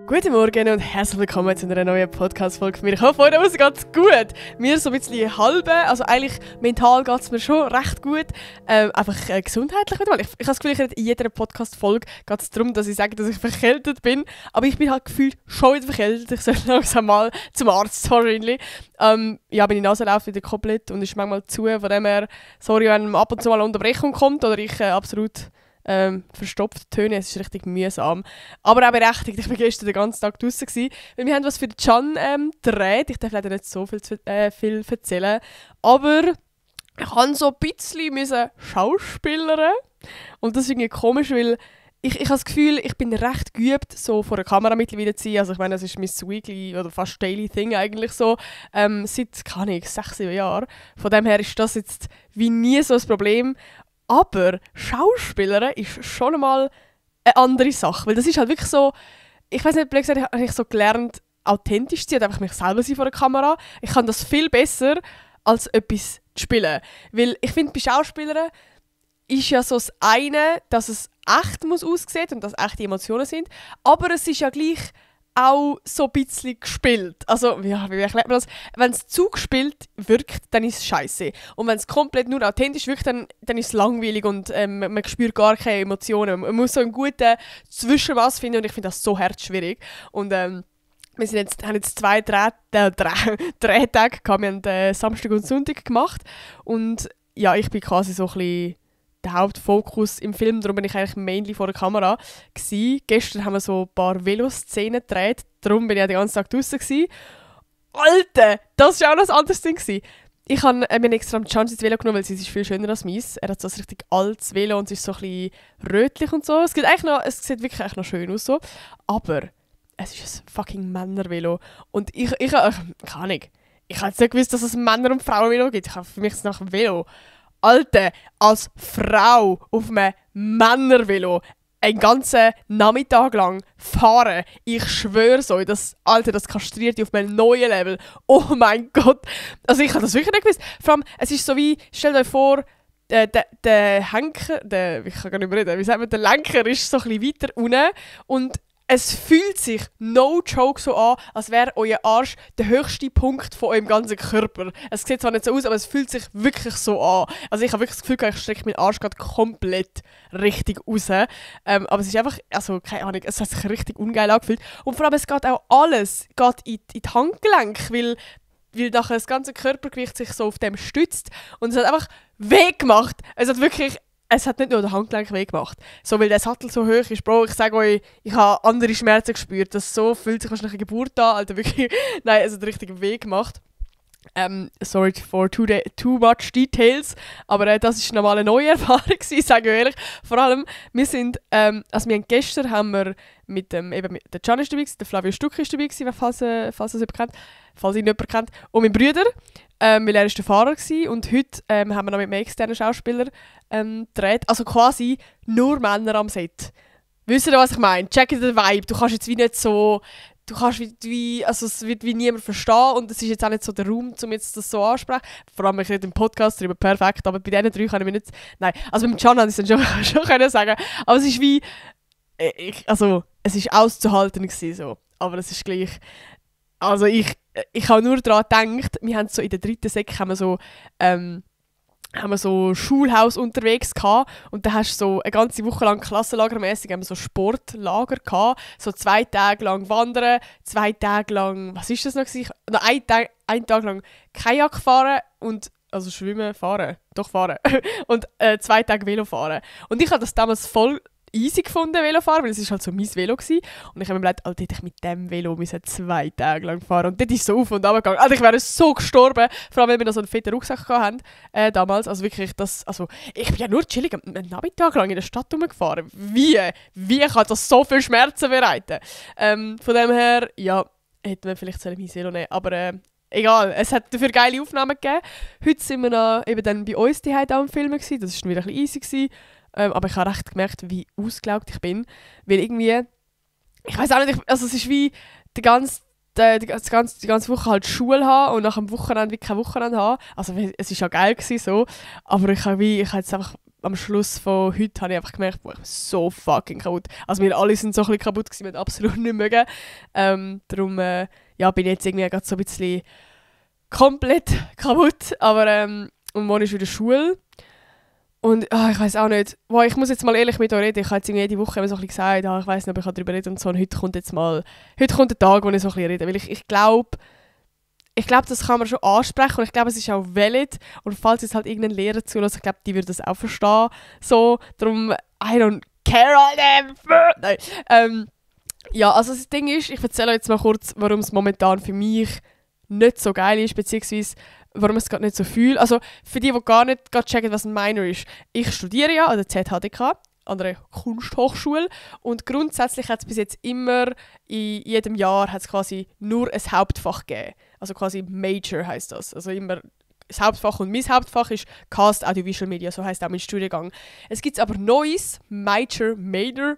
Guten Morgen und herzlich willkommen zu einer neuen Podcast-Folge von mir. Ich hoffe, heute geht es gut. Mir so ein bisschen halbe, also eigentlich mental geht es mir schon recht gut. Einfach gesundheitlich wieder mal. Ich habe das Gefühl, in jeder Podcast-Folge geht es darum, dass ich sage, dass ich verkältet bin. Aber ich bin halt gefühlt schon wieder verkältet. Ich soll langsam mal zum Arzt wahrscheinlich. Ja, meine Nase läuft wieder komplett und ist manchmal zu. Von dem her, sorry, wenn ab und zu mal eine Unterbrechung kommt oder ich absolut verstopft Töne, es ist richtig mühsam. Aber auch berechtigt, ich war gestern den ganzen Tag draußen gewesen, weil wir haben was für den Can gedreht. Ich darf leider nicht so viel erzählen, aber ich musste so ein bisschen schauspielern. Und das ist irgendwie komisch, weil ich habe das Gefühl, ich bin recht geübt, so vor der Kamera mittlerweile zu sein. Also ich meine, das ist mein Weekly oder fast Daily Thing eigentlich so. Seit, kann ich, 6, 7 Jahren. Von dem her ist das jetzt wie nie so ein Problem. Aber Schauspielern ist schon einmal eine andere Sache. Weil das ist halt wirklich so, ich weiß nicht, blöd gesagt, habe ich so gelernt, authentisch zu sein und einfach mich selber sein vor der Kamera. Ich kann das viel besser, als etwas zu spielen. Weil ich finde, bei Schauspielern ist ja so das eine, dass es echt muss aussehen und dass echte Emotionen sind. Aber es ist ja gleich auch so ein bisschen gespielt. Also, ja, wie erklärt man das? Wenn es zu gespielt wirkt, dann ist es scheiße. Und wenn es komplett nur authentisch wirkt, dann ist es langweilig und man spürt gar keine Emotionen. Man muss so einen guten Zwischenmaß finden und ich finde das so schwierig. Und wir haben jetzt 2 Drehtage gehabt. Wir haben Samstag und Sonntag gemacht. Und ja, ich bin quasi so ein bisschen der Hauptfokus im Film, darum bin ich eigentlich mainly vor der Kamera gewesen. Gestern haben wir so ein paar Veloszenen gedreht, darum bin ich ja den ganzen Tag draußen gewesen. Alter, das war auch noch ein anderes Ding gewesen. Ich habe mir extra am Chance ins Velo genommen, weil es ist viel schöner als meins. Er hat so ein richtig altes Velo und es ist so ein bisschen rötlich und so. Es sieht wirklich echt noch schön aus so. Aber es ist ein fucking Männervelo. Und ich habe jetzt nicht gewusst, dass es Männer- und Frauenvelo gibt. Ich habe für mich ist es nach dem Velo. Alter, als Frau auf einem Männervelo einen ganzen Nachmittag lang fahren, ich schwöre so, das kastriert dich auf einem neuen Level. Oh mein Gott. Also ich habe das wirklich nicht gewusst. Vor allem, es ist so wie, stellt euch vor, der Henker, ich kann gar nicht mehr reden, wie sagt man, der Lenker ist so ein bisschen weiter unten und es fühlt sich, no joke, so an, als wäre euer Arsch der höchste Punkt von eurem ganzen Körper. Es sieht zwar nicht so aus, aber es fühlt sich wirklich so an. Also ich habe wirklich das Gefühl, ich strecke meinen Arsch gerade komplett richtig raus. Aber es ist einfach, also keine Ahnung, es hat sich richtig ungeil angefühlt. Und vor allem, es geht auch alles in die Handgelenke, weil nachher das ganze Körpergewicht sich so auf dem stützt. Und es hat einfach weh gemacht. Es hat nicht nur den Handgelenk weh gemacht. So, weil der Sattel so hoch ist, Bro, ich sage euch, ich habe andere Schmerzen gespürt. Das so fühlt sich wahrscheinlich eine Geburt an. Alter, wirklich. Nein, es hat richtig weh gemacht. Sorry for too much details. Aber das war nochmal eine neue Erfahrung, sage ich ehrlich. Vor allem, gestern haben wir mit der Can ist dabei, der Flavio Stuck ist dabei, falls ihn jemand kennt, und mein Bruder, weil er der Fahrer war. Und heute haben wir noch mit einem externen Schauspieler gedreht. Also quasi nur Männer am Set. Wisst ihr, was ich meine? Check den Vibe. Du kannst jetzt wie nicht so... Du kannst also es wird wie niemand verstehen und es ist jetzt auch nicht so der Raum, um jetzt das so ansprechen. Vor allem, ich rede im Podcast darüber perfekt, aber bei diesen 3 kann ich mir nicht... Nein, also beim Can habe ich es dann schon können sagen. Aber es ist wie... es ist auszuhalten gewesen, so. Aber es ist gleich... Also ich habe nur daran gedacht, wir haben so in der 3. Sek haben wir so Schulhaus unterwegs gehabt und da hast du so eine ganze Woche lang klassenlagermäßig so Sportlager gehabt, so 2 Tage lang wandern, 2 Tage lang, was ist das noch gewesen? Einen Tag lang Kajak fahren und also schwimmen, fahren und 2 Tage Velo fahren. Und ich habe das damals voll easy gefunden, Velofahren, weil es ist halt so mein Velo gewesen. Und ich habe mir gedacht, Alter, hätte ich mit dem Velo 2 Tage lang fahren. Und dort ist so auf und ab gegangen. Alter, ich wäre so gestorben. Vor allem, weil wir noch so einen fetten Rucksack hatten damals. Also wirklich, ich bin ja nur chillig einen Nachmittag lang in der Stadt rumgefahren. Wie kann das so viel Schmerzen bereiten? Von dem her, ja, hätten wir vielleicht mein Velo nehmen. Aber egal, es hat dafür geile Aufnahmen gegeben. Heute sind wir noch eben dann bei uns die Heide am Filmen gewesen. Das war wieder ein bisschen easy gewesen. Aber ich habe recht gemerkt, wie ausgelaugt ich bin. Weil irgendwie, ich weiß auch nicht, also es ist wie die ganze Woche halt Schule haben und nach dem Wochenende wie kein Wochenende haben. Also es war ja geil gewesen, so. Aber ich habe jetzt einfach am Schluss von heute habe ich einfach gemerkt, boah, ich bin so fucking kaputt. Also wir alle sind so ein bisschen kaputt gewesen, wir haben absolut nicht mögen. Darum bin ich jetzt irgendwie gerade so ein bisschen komplett kaputt. Aber und morgen ist wieder Schule. Und ich weiß auch nicht, ich muss jetzt mal ehrlich mit euch reden. Ich habe jetzt jede Woche immer so ein bisschen gesagt, ich weiß nicht, ob ich darüber reden und so. Und heute kommt der Tag, wo ich so ein bisschen rede. Weil ich glaube, das kann man schon ansprechen und ich glaube, es ist auch valid. Und falls jetzt halt irgendein Lehrer zulässt, ich glaube, die würde das auch verstehen. So, darum, I don't care all them. Nein. Also das Ding ist, ich erzähle euch jetzt mal kurz, warum es momentan für mich nicht so geil ist, beziehungsweise warum ich es gerade nicht so fühle. Also für die gar nicht checken, was ein Minor ist. Ich studiere ja an der ZHDK, an einer Kunsthochschule, und grundsätzlich hat es bis jetzt immer, in jedem Jahr hat es quasi nur ein Hauptfach gegeben. Also quasi Major heisst das. Also immer das Hauptfach, und mein Hauptfach ist Cast Audiovisual Media, so heisst auch mein Studiengang. Es gibt aber neues Major Minor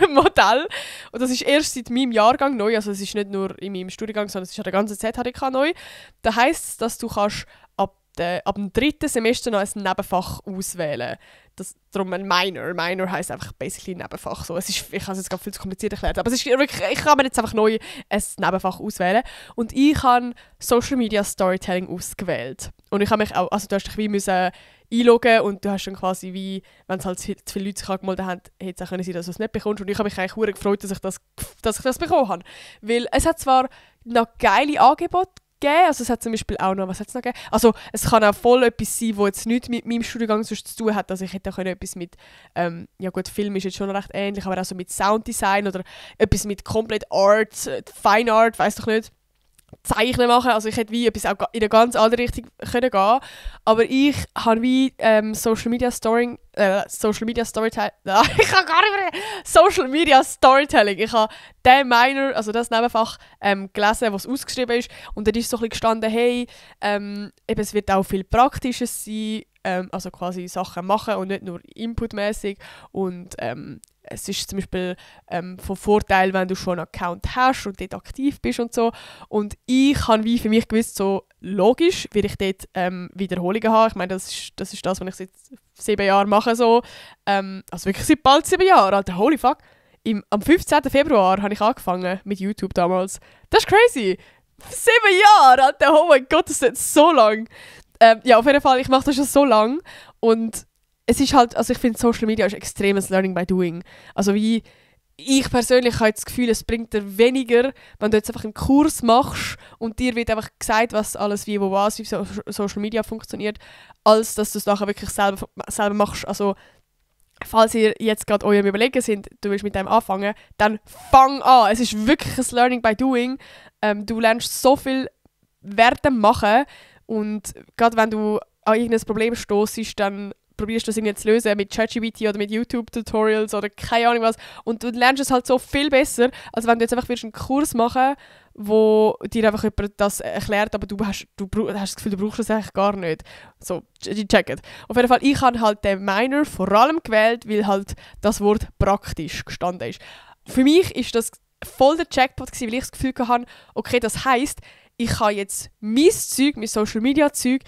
Modell, und das ist erst seit meinem Jahrgang neu, also es ist nicht nur in meinem Studiengang, sondern es ist an der ganzen ZHDK neu. Das heisst, dass du kannst ab dem 3. Semester noch ein Nebenfach auswählen. Darum ein Minor. Minor heisst einfach basically Nebenfach. So, ich habe es jetzt gerade viel zu kompliziert erklärt, aber es ist wirklich, ich kann mir jetzt einfach neu ein Nebenfach auswählen. Und ich habe Social Media Storytelling ausgewählt. Und ich habe mich auch, also du hast dich wie müssen einloggen und du hast dann quasi wie, wenn es halt zu viele Leute sich angemeldet haben, hätte es auch können sein, dass du es nicht bekommst. Und ich habe mich eigentlich sehr gefreut, dass ich das bekommen habe. Weil es hat zwar noch geile Angebote gegeben, also es hat zum Beispiel auch noch, was hat es noch gegeben? Also es kann auch voll etwas sein, was jetzt nichts mit meinem Studiengang sonst zu tun hat. Also ich hätte auch etwas mit, Film ist jetzt schon recht ähnlich, aber auch so mit Sounddesign oder etwas mit komplett Art, Fine Art, weiss doch nicht, Zeichnen machen. Also ich hätte wie etwas auch in eine ganz andere Richtung können gehen. Aber ich habe wie Social Media Storytelling. Ich kann gar nicht mehr. Social Media Storytelling. Ich habe den Minor, also das Nebenfach, gelesen, was ausgeschrieben ist. Und dann ist so ein bisschen gestanden, hey, es wird auch viel Praktisches sein. Also quasi Sachen machen und nicht nur inputmäßig. Und es ist zum Beispiel von Vorteil, wenn du schon einen Account hast und dort aktiv bist und so. Und ich habe wie für mich gewusst, so logisch, weil ich dort Wiederholungen habe. Ich meine, das ist das, was ich seit 7 Jahren mache. So. Also wirklich seit bald 7 Jahren, Alter, holy fuck. Am 15. Februar habe ich angefangen mit YouTube damals. Das ist crazy. 7 Jahre, Alter, oh mein Gott, das ist jetzt so lang. Auf jeden Fall, ich mache das schon so lang. Und es ist halt, also ich finde, Social Media ist extremes Learning by Doing. Also wie ich persönlich habe das Gefühl, es bringt dir weniger, wenn du jetzt einfach einen Kurs machst und dir wird einfach gesagt, was alles wie, wo was, wie Social Media funktioniert, als dass du es nachher wirklich selber machst. Also falls ihr jetzt gerade eurem Überlegen sind, du willst mit dem anfangen, dann fang an. Es ist wirklich ein Learning by Doing. Du lernst so viel während dem Machen, und gerade wenn du an irgendein Problem stossest, dann probierst du das irgendwie zu lösen mit ChatGPT oder mit YouTube-Tutorials oder keine Ahnung was. Und du lernst es halt so viel besser, als wenn du jetzt einfach einen Kurs machen, wo dir einfach jemand das erklärt, aber du hast das Gefühl, du brauchst es eigentlich gar nicht. So, check it. Auf jeden Fall, ich habe halt den Minor vor allem gewählt, weil halt das Wort praktisch gestanden ist. Für mich ist das voll der Jackpot gewesen, weil ich das Gefühl hatte, okay, das heisst, ich kann jetzt mein Social Media Zeug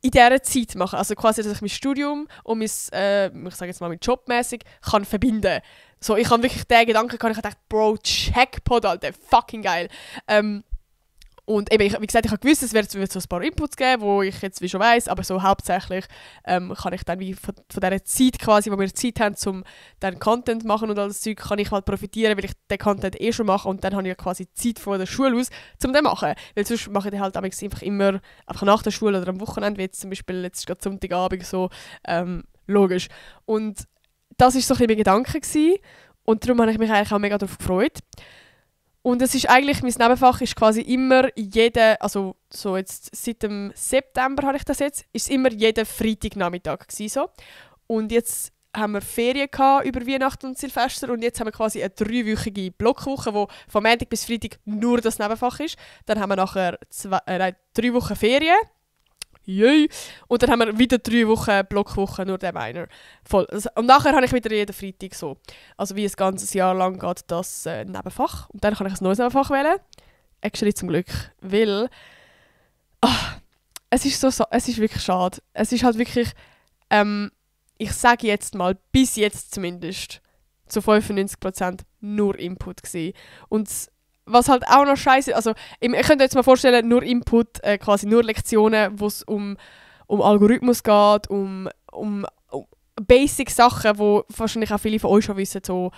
in dieser Zeit machen. Also quasi, dass ich mein Studium und mein, ich sage jetzt mal, mein Jobmäßig kann verbinden. So, ich habe wirklich den Gedanken gehabt, ich habe gedacht, Bro, Jackpot, Alter, fucking geil. Und eben, wie gesagt, ich habe gewusst, es wird so ein paar Inputs geben, wo ich jetzt wie schon weiss, aber so hauptsächlich kann ich dann wie von dieser Zeit quasi, wo wir Zeit haben, um dann Content machen und all das Zeug, kann ich halt profitieren, weil ich den Content schon mache, und dann habe ich ja quasi Zeit von der Schule aus, um den zu machen. Weil sonst mache ich den halt einfach immer einfach nach der Schule oder am Wochenende, wie jetzt zum Beispiel jetzt gerade Sonntagabend so, logisch. Und das war so ein bisschen mein Gedanke gewesen, und darum habe ich mich eigentlich auch mega darauf gefreut. Und es ist eigentlich, mein Nebenfach ist quasi immer also so jetzt seit dem September habe ich das jetzt, ist es immer jeden Freitagnachmittag gewesen, so. Und jetzt haben wir Ferien gehabt über Weihnachten und Silvester, und jetzt haben wir quasi eine 3-wöchige Blockwoche, wo von Montag bis Freitag nur das Nebenfach ist. Dann haben wir nachher 3 Wochen Ferien. Yay! Und dann haben wir wieder 3 Wochen Blockwoche, nur der Minor. Voll. Und nachher habe ich wieder jeden Freitag so. Also wie ein ganzes Jahr lang geht das Nebenfach. Und dann kann ich ein neues Nebenfach wählen. Actually zum Glück. Weil es ist wirklich schade. Es ist halt wirklich Ich sage jetzt mal, bis jetzt zumindest, zu 95% nur Input gewesen. Und was halt auch noch scheiße, also ihr könnt euch jetzt mal vorstellen, nur Input, quasi nur Lektionen, wo es um Algorithmus geht, um Basic-Sachen, die wahrscheinlich auch viele von euch schon wissen, so,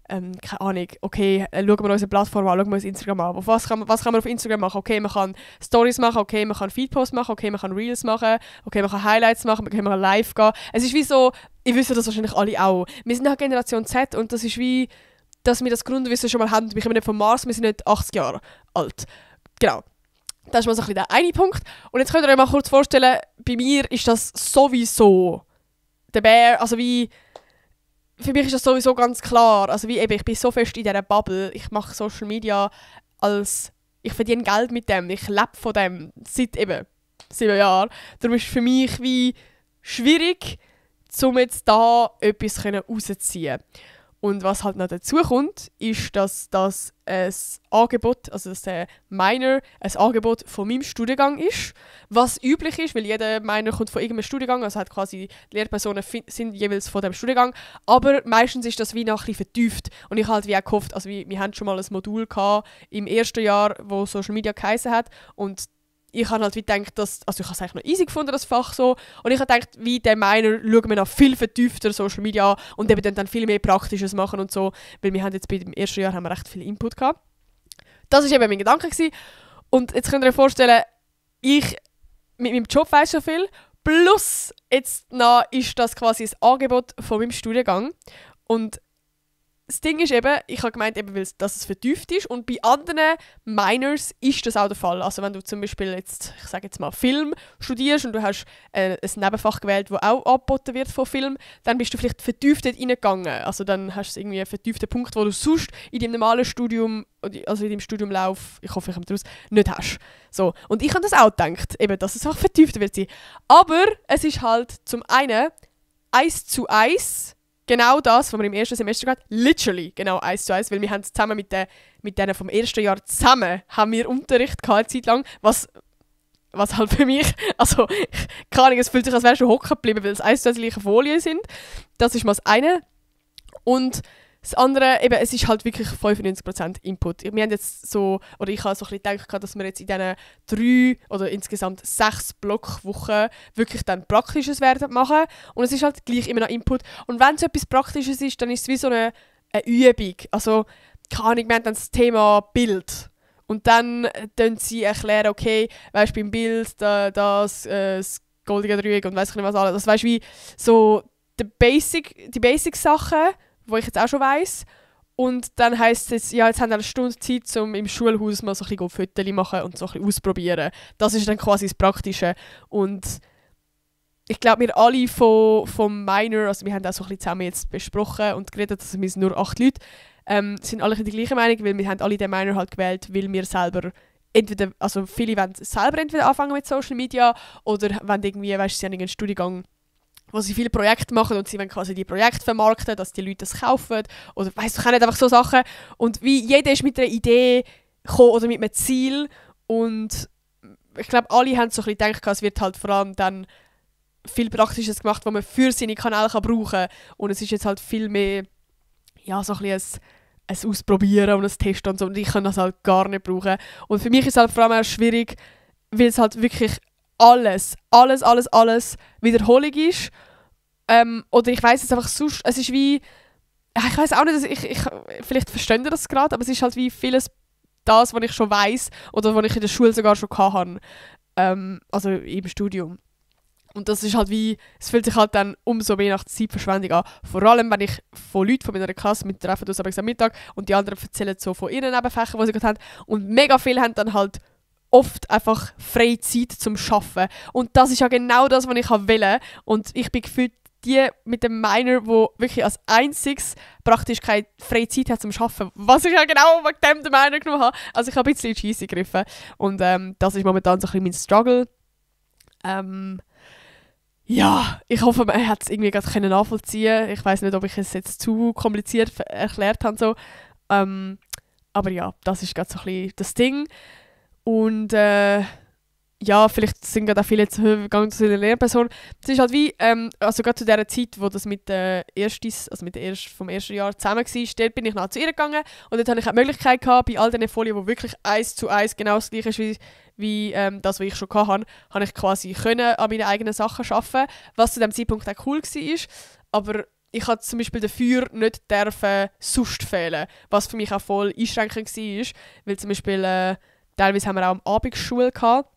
keine Ahnung, okay, schauen wir unsere Plattform an, schauen wir uns Instagram an. Was kann man auf Instagram machen? Okay, man kann Stories machen, okay, man kann Feedposts machen, okay, man kann Reels machen, okay, man kann Highlights machen, man kann live gehen. Es ist wie so, ich wüsste das wahrscheinlich alle auch. Wir sind halt Generation Z und das ist wie, dass wir das Grundwissen schon mal haben. Wir kommen nicht vom Mars, wir sind nicht 80 Jahre alt. Genau. Das ist mal so ein bisschen der eine Punkt. Und jetzt könnt ihr euch mal kurz vorstellen, bei mir ist das sowieso der Bär, also wie, für mich ist das sowieso ganz klar, also wie eben, ich bin so fest in dieser Bubble, ich mache Social Media ich verdiene Geld mit dem, ich lebe von dem seit eben 7 Jahren. Darum ist es für mich wie schwierig, um jetzt da etwas rauszuziehen. Und was halt noch dazu kommt, ist, dass das ein Angebot, also dass der Minor ein Angebot von meinem Studiengang ist, was üblich ist, weil jeder Minor kommt von irgendeinem Studiengang, also hat quasi die Lehrpersonen sind jeweils von dem Studiengang, aber meistens ist das wie noch ein bisschen vertieft und ich halt wie auch gehofft, also wir hatten schon mal ein Modul gehabt im ersten Jahr, wo Social Media geheißen hat und ich habe halt wie gedacht, also ich habe es eigentlich noch easy gefunden, das Fach so. Und ich habe gedacht, wie der Minor schauen wir noch viel vertiefter Social Media an und eben dann viel mehr Praktisches machen und so. Weil wir haben jetzt bei dem ersten Jahr haben wir recht viel Input gehabt. Das war eben mein Gedanke gewesen. Und jetzt könnt ihr euch vorstellen, ich mit meinem Job weiss schon viel. Plus jetzt noch ist das quasi das Angebot von meinem Studiengang. Und das Ding ist eben, ich habe gemeint, eben, dass es vertieft ist und bei anderen Minors ist das auch der Fall. Also wenn du zum Beispiel jetzt, ich sage jetzt mal Film studierst und du hast ein Nebenfach gewählt, das auch angeboten wird von Film, dann bist du vielleicht vertieft dort reingegangen. Also dann hast du irgendwie einen vertieften Punkt, wo du sonst in deinem normalen Studium, also in deinem Studiumlauf, ich hoffe, ich komme daraus, nicht hast. So. Und ich habe das auch gedacht, eben, dass es einfach vertieft wird sein. Aber es ist halt zum einen 1:1 genau das, was wir im ersten Semester hatten, literally genau 1:1, weil wir haben zusammen mit denen vom ersten Jahr zusammen haben wir Unterricht gehabt, eine Zeit lang, was halt für mich, also keine Ahnung, es fühlt sich, als wäre schon hocken geblieben, weil es 1:1 gleiche Folien sind. Das ist mal das eine. Und das andere, eben, es ist halt wirklich 95% Input. Wir haben jetzt so, oder ich habe so ein bisschen gedacht, dass wir jetzt in diesen 3 oder insgesamt 6 Blockwochen wirklich dann Praktisches werden machen. Und es ist halt gleich immer noch Input. Und wenn es etwas Praktisches ist, dann ist es wie so eine Übung. Also, keine Ahnung, wir haben dann das Thema Bild. Und dann erklären sie okay, weißt du, beim Bild das goldige Dreieck und weiss ich nicht was alles. Das weißt du, wie so die Basic-Sachen, wo ich jetzt auch schon weiss. Und dann heisst es, ja, jetzt haben wir eine Stunde Zeit, um im Schulhaus mal so ein bisschen Fotos machen und so ein bisschen ausprobieren. Das ist dann quasi das Praktische. Und ich glaube, wir alle vom Minor, also wir haben auch so ein bisschen zusammen jetzt besprochen und geredet, also wir sind nur 8 Leute, sind alle die gleiche Meinung, weil wir haben alle den Minor halt gewählt, weil wir selber entweder, also viele wollen selber entweder anfangen mit Social Media oder wollen irgendwie, weißt du, sie haben einen Studiengang, wo sie viele Projekte machen und sie wollen quasi die Projekte vermarkten, dass die Leute das kaufen oder weißt du, nicht einfach so Sachen. Und wie jeder ist mit einer Idee gekommen oder mit einem Ziel und ich glaube, alle haben so ein bisschen gedacht, es wird halt vor allem dann viel Praktisches gemacht, was man für seine Kanäle brauchen kann. Und es ist jetzt halt viel mehr, ja, so ein bisschen ein Ausprobieren und ein Testen und so. Und ich kann das halt gar nicht brauchen. Und für mich ist es halt vor allem auch schwierig, weil es halt wirklich alles Wiederholung ist. Oder ich weiss es einfach sonst, es ist wie, ich weiss auch nicht, ich vielleicht verstehe das gerade, aber es ist halt wie vieles das, was ich schon weiss oder was ich in der Schule sogar schon hatte. Also im Studium. Und das ist halt wie, es fühlt sich halt dann umso mehr nach Zeitverschwendung an. Vor allem, wenn ich von Leuten von meiner Klasse mit treffen am Mittag und die anderen erzählen so von ihren Nebenfächern, die sie gerade haben. Und mega viele haben dann halt oft einfach freie Zeit zum Arbeiten. Und das ist ja genau das, was ich will. Und ich bin gefühlt die mit dem Minor, der wirklich als einziges praktisch keine freie Zeit hat zum Arbeiten. Was ich ja genau wegen dem den Minor genommen habe. Also ich habe ein bisschen in die Scheisse gegriffen. Und das ist momentan so ein bisschen mein Struggle. Ja, ich hoffe, man hat es irgendwie gerade nachvollziehen. Ich weiß nicht, ob ich es jetzt zu kompliziert erklärt habe. So. Aber ja, das ist gerade so ein bisschen das Ding. Und ja, vielleicht sind gerade auch viele jetzt gegangen zu einer Lehrperson. Es ist halt wie, also gerade zu dieser Zeit, wo das mit der vom ersten Jahr zusammen war, dort bin ich nachher zu ihr gegangen und dort hatte ich auch die Möglichkeit gehabt, bei all diesen Folien, die wirklich 1:1 genau das gleiche ist wie das, was ich schon hatte, habe ich quasi können an meinen eigenen Sachen arbeiten, was zu dem Zeitpunkt auch cool war. Aber ich hatte zum Beispiel dafür nicht sonst fehlen, was für mich auch voll einschränkend war, weil zum Beispiel teilweise haben wir auch am Abend Schule gehabt.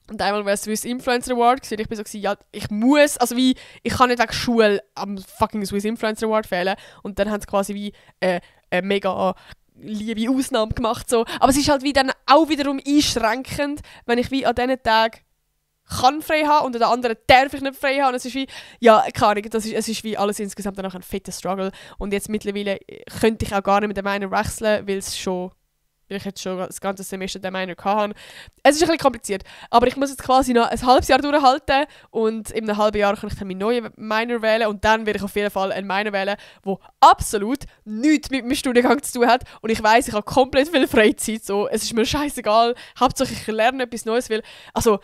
Und einmal war es Swiss Influencer Award und ich bin so, ja, ich muss, also wie, ich kann nicht wegen Schule am fucking Swiss Influencer Award fehlen. Und dann haben sie quasi wie eine mega liebe Ausnahme gemacht. So. Aber es ist halt wie dann auch wiederum einschränkend, wenn ich wie an diesen Tagen kann frei haben und an den anderen darf ich nicht frei haben. Und es ist wie, ja, keine Ahnung, es ist wie alles insgesamt danach ein fetter Struggle. Und jetzt mittlerweile könnte ich auch gar nicht mit dem Minor wechseln, weil ich jetzt schon das ganze Semester den Minor hatte. Es ist ein bisschen kompliziert, aber ich muss jetzt quasi noch ein halbes Jahr durchhalten und in einem halben Jahr kann ich dann meinen neuen Minor wählen und dann werde ich auf jeden Fall einen Minor wählen, der absolut nichts mit meinem Studiengang zu tun hat und ich weiss, ich habe komplett viel Freizeit, so. Es ist mir scheißegal, Hauptsache ich lerne etwas Neues, weil, also,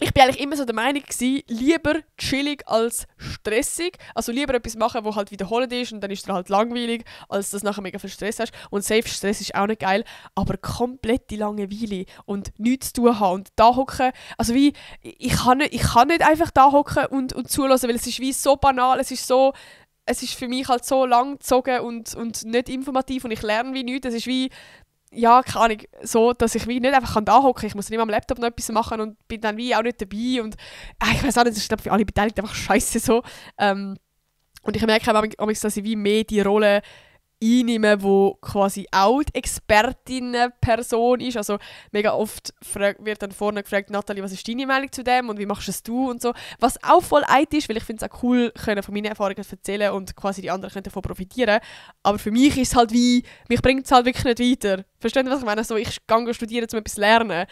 ich bin eigentlich immer so der Meinung gewesen, lieber chillig als stressig. Also lieber etwas machen, wo halt wiederholend ist und dann ist es halt langweilig, als dass du nachher mega viel Stress hast. Und safe Stress ist auch nicht geil, aber komplette Langeweile und nichts zu tun haben und da hocken. Also wie, ich kann nicht einfach da hocken und zulassen, weil es ist wie so banal, es ist für mich halt so lang gezogen und nicht informativ und ich lerne wie nichts. Es ist wie, ja, keine Ahnung, so, dass ich wie nicht einfach da hocken kann. Ich muss nicht am Laptop noch etwas machen und bin dann wie auch nicht dabei. Und ich weiß auch nicht, das ist glaube für alle Beteiligten einfach scheiße so. Und ich merke auch, dass ich wie mehr die Rolle einnehme, wo quasi auch die Expertin-Person ist. Also mega oft wird dann vorne gefragt, Nathalie, was ist deine Meinung zu dem und wie machst es du und so. Was auch voll eid ist, weil ich finde es auch cool, können von meinen Erfahrungen erzählen und quasi die anderen können davon profitieren. Aber für mich ist es halt wie, mich bringt es halt wirklich nicht weiter. Versteht ihr, was ich meine? So, ich gehe studieren, um etwas zu lernen.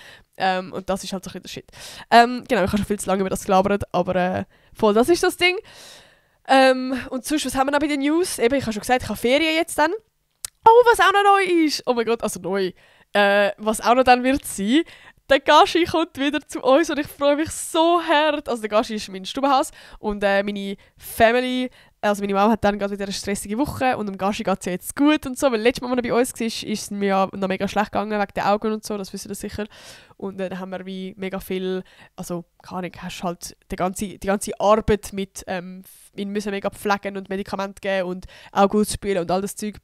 Und das ist halt so ein bisschen der Shit. Genau, ich habe schon viel zu lange über das gelabert, aber voll, das ist das Ding. Und sonst, was haben wir noch bei den News? Eben, ich habe schon gesagt, ich habe Ferien jetzt dann. Oh, was auch noch neu ist! Oh mein Gott, also neu. Was auch noch dann wird sein, der Gashi kommt wieder zu uns und ich freue mich so hart. Also der Gashi ist mein Stubenhaus und meine Family, also meine Mama hat dann gerade wieder eine stressige Woche und dem Gashi geht es ja jetzt gut und so, weil letztes Mal, als er bei uns war, ist es mir ja noch mega schlecht gegangen wegen den Augen und so, das wisst ihr sicher. Und dann haben wir wie mega viel, also keine Ahnung, hast halt die ganze Arbeit mit ihn müssen mega pflegen und Medikamente geben und Augen ausspülen und all das Zeug.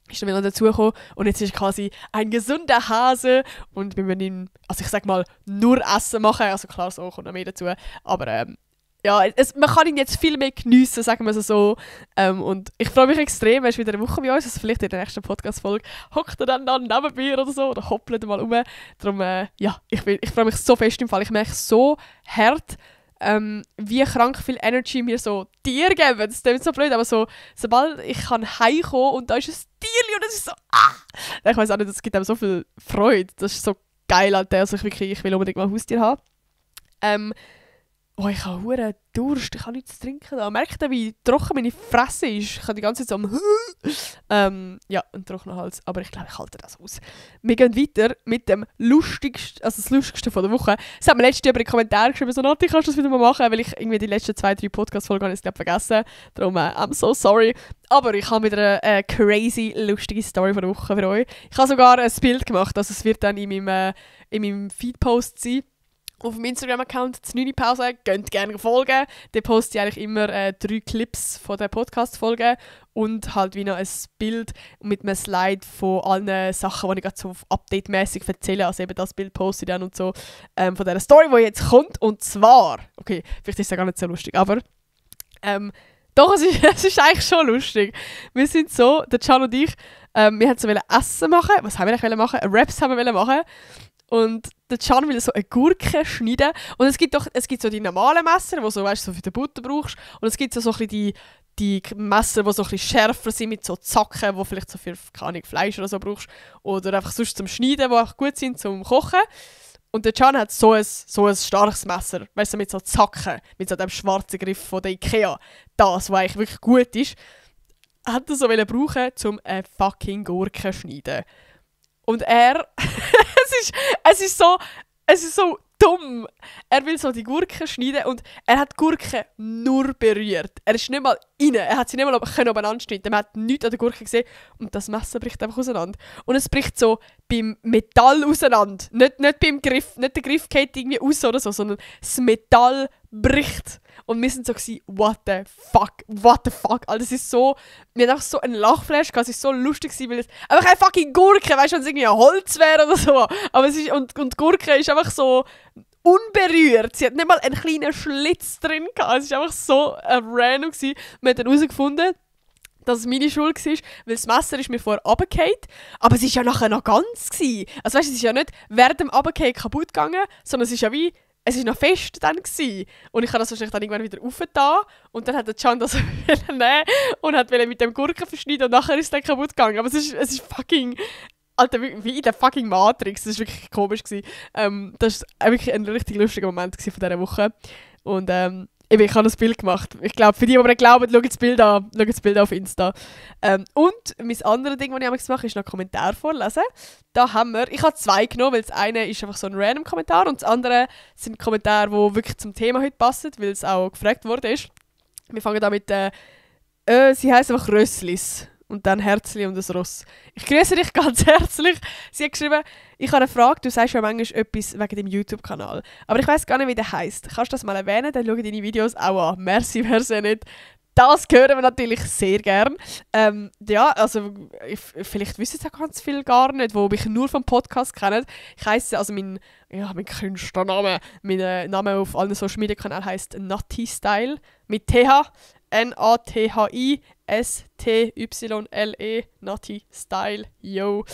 Ist dann wieder dazugekommen und jetzt ist quasi ein gesunder Hase und wir müssen ihn, also ich sag mal, nur Essen machen, also klar, so kommt noch mehr dazu, aber ja, man kann ihn jetzt viel mehr geniessen, sagen wir es so. Und ich freue mich extrem, er ist wieder eine Woche bei uns, also vielleicht in der nächsten Podcast-Folge hockt er dann neben mir oder so oder hoppelt mal um. Darum, ja, ich freue mich so fest im Fall, ich merke so hart, wie krank viel Energy mir so Tiere geben. Das klingt so blöd, aber so, sobald ich heimkommen und da ist ein Tierchen und es ist so, ich weiß auch nicht, das gibt einem so viel Freude. Das ist so geil, Alter. Also ich will unbedingt mal ein Haustier haben. Oh, ich habe hure Durst, ich habe nichts zu trinken da. Merkt ihr, wie trocken meine Fresse ist? Ich habe die ganze Zeit so ja, einen trockenen Hals, aber ich glaube, ich halte das aus. Wir gehen weiter mit dem lustigsten, also das Lustigste von der Woche. Das hat mir letztens über die Kommentare geschrieben, so, Nati, kannst du das wieder mal machen? Weil ich irgendwie die letzten 2-3 Podcast-Folgen vergessen. Darum, I'm so sorry. Aber ich habe wieder eine crazy, lustige Story von der Woche für euch. Ich habe sogar ein Bild gemacht, also es wird dann in meinem Feed-Post sein. Auf dem Instagram-Account «9 Pause», könnt gerne folgen. Da poste ich eigentlich immer 3 Clips von der Podcast-Folge und halt wie noch ein Bild mit einem Slide von allen Sachen, die ich gerade so update-mäßig erzähle. Also eben das Bild poste ich dann und so von dieser Story, die jetzt kommt. Und zwar, okay, vielleicht ist es ja gar nicht so lustig, aber doch, es ist eigentlich schon lustig. Wir sind so, der Can und ich, wir wollten so Essen machen. Was haben wir eigentlich machen? Wraps haben wir machen. Und der Can will so eine Gurke schneiden. Und es gibt so die normalen Messer, die so, weißt, so für die Butter brauchst. Und es gibt so ein bisschen die Messer, die so ein bisschen schärfer sind, mit so Zacken, die vielleicht so für, keine Ahnung, Fleisch oder so brauchst. Oder einfach sonst zum Schneiden, die auch gut sind zum Kochen. Und der Can hat so ein starkes Messer, weißt du, mit so Zacken, mit so dem schwarzen Griff von der Ikea. Das, was eigentlich wirklich gut ist, hat er so brauchen, um eine fucking Gurke zu schneiden. Und er, es ist so dumm. Er will so die Gurke schneiden und er hat die Gurke nur berührt. Er ist nicht mal rein. Er hat sie nicht mal aufeinander schneiden. Man hat nichts an der Gurke gesehen und das Messer bricht einfach auseinander. Und es bricht so beim Metall auseinander. Nicht beim Griff, nicht der Griff geht irgendwie aus oder so, sondern das Metall bricht. Und wir sind so gewesen, what the fuck. Also es ist so, wir hatten einfach so einen Lachflash gehabt, es ist so lustig gewesen, weil es einfach eine fucking Gurke, weißt du, wenn es irgendwie ein Holz wäre oder so. Aber es ist, und die Gurke ist einfach so unberührt. Sie hat nicht mal einen kleinen Schlitz drin gehabt. Es war einfach so random gewesen. Wir haben dann herausgefunden, dass es meine Schuld war, weil das Messer ist mir vorher runtergefallen, aber es war ja nachher noch ganz gewesen. Also weißt du, es ist ja nicht während dem Runterfallen kaputt gegangen, sondern es ist ja wie, es war noch fest dann gewesen. Und ich habe das wahrscheinlich dann irgendwann wieder aufgetan und dann hat der Can das nehmen und hat mit dem Gurken verschneiden und nachher ist es dann kaputt gegangen. Aber es ist fucking, Alter, wie in der fucking Matrix. Das war wirklich komisch gewesen. Das war wirklich ein richtig lustiger Moment von dieser Woche. Und ich habe das Bild gemacht. Ich glaube, für die mir glauben, schaut das Bild an auf Insta. Und mein anderes Ding, das ich mache, ist noch Kommentare vorlesen. Da haben wir, ich habe 2 genommen, weil das eine ist einfach so ein random Kommentar und das andere sind Kommentare, die wirklich zum Thema heute passen, weil es auch gefragt worden ist. Wir fangen da mit, sie heisst einfach Rösslis. Und dann Herzli und das Ross. Ich grüße dich ganz herzlich. Sie hat geschrieben, ich habe eine Frage, du sagst ja manchmal etwas wegen dem YouTube-Kanal. Aber ich weiss gar nicht, wie der heisst. Kannst du das mal erwähnen? Dann schaue deine Videos auch an. Merci, merci nicht. Das hören wir natürlich sehr gern. Ja, also vielleicht wissen es auch ganz viele gar nicht, die mich nur vom Podcast kennen. Ich heisse, also mein Künstlername, mein Name auf allen Social Media Kanälen heisst Nati Style mit TH. N-A-T-H-I-S-T-Y-L-E, Nati Style, yo.